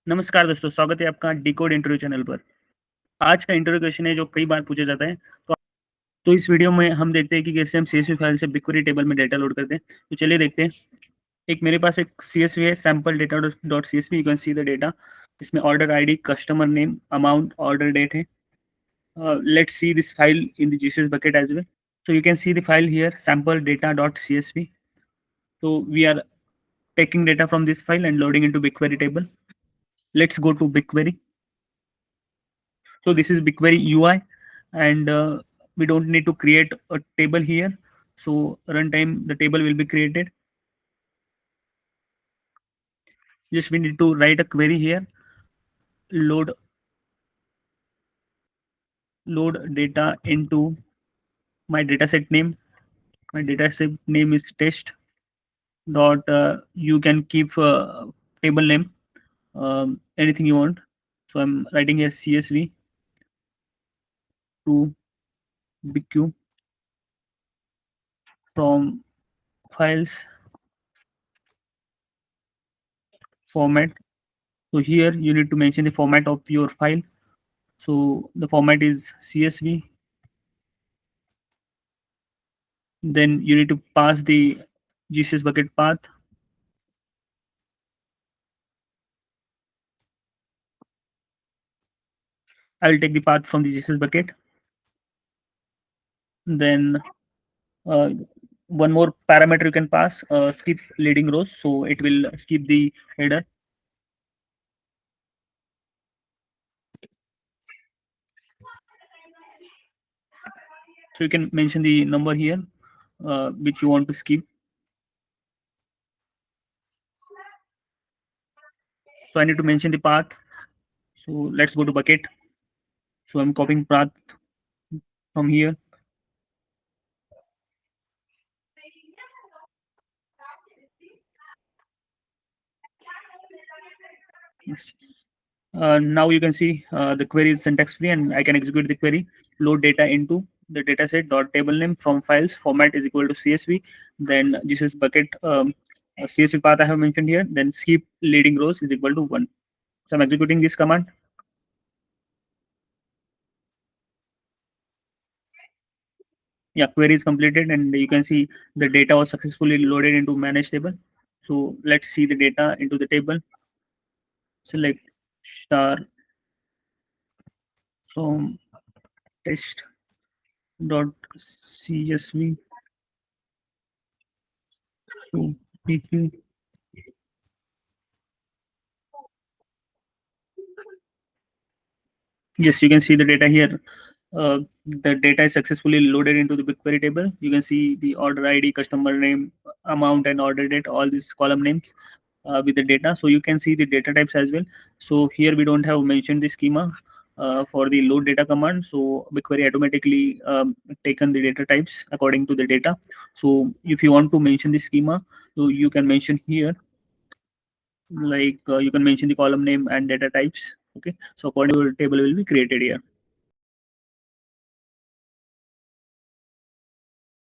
नमस्कार दोस्तों, स्वागत है आपका डिकोड इंटरव्यू चैनल पर। आज का इंटरव्यू क्वेश्चन है जो कई बार पूछा जाता है। तो इस वीडियो में हम देखते हैं कि कैसे हम सीएसवी फाइल से बिगक्वेरी टेबल में डेटा लोड करते हैं। तो चलिए देखते हैं। एक मेरे पास एक सीएसवी है, sample data dot CSV. You can see the data. इसमें order ID, customer name, amount, order date है। Let's see this file in the GCS bucket as well. So you can see the file here, sample data.csv. So we are taking data from this file and loading into BigQuery table. Let's go to BigQuery. So this is BigQuery UI, and we don't need to create a table here. So runtime, the table will be created. Just we need to write a query here. Load data into my dataset name. My dataset name is test dot. You can keep table name, anything you want. So I'm writing here CSV to BigQ from files format. So here you need to mention the format of your file. So the format is CSV. Then you need to pass the GCS bucket path. I will take the path from the GCS bucket. Then uh, one more parameter you can pass, skip leading rows. So it will skip the header. So you can mention the number here, which you want to skip. So I need to mention the path. So let's go to bucket. So I'm copying path from here. Yes. Now you can see the query is syntax free, and I can execute the query. Load data into the dataset dot table name from files format is equal to CSV. Then this is bucket, CSV path I have mentioned here. Then skip leading rows is equal to 1. So I'm executing this command. Yeah, query is completed, and you can see the data was successfully loaded into manage table. So let's see the data into the table. Select star from test dot CSV to PQ. Yes, you can see the data here. The data is successfully loaded into the BigQuery table. You can see the order ID, customer name, amount, and order date, all these column names with the data. So you can see the data types as well. So here we don't have mentioned the schema for the load data command. So BigQuery automatically taken the data types according to the data. So if you want to mention the schema, so you can mention here, like you can mention the column name and data types. Okay, so according to the table will be created here.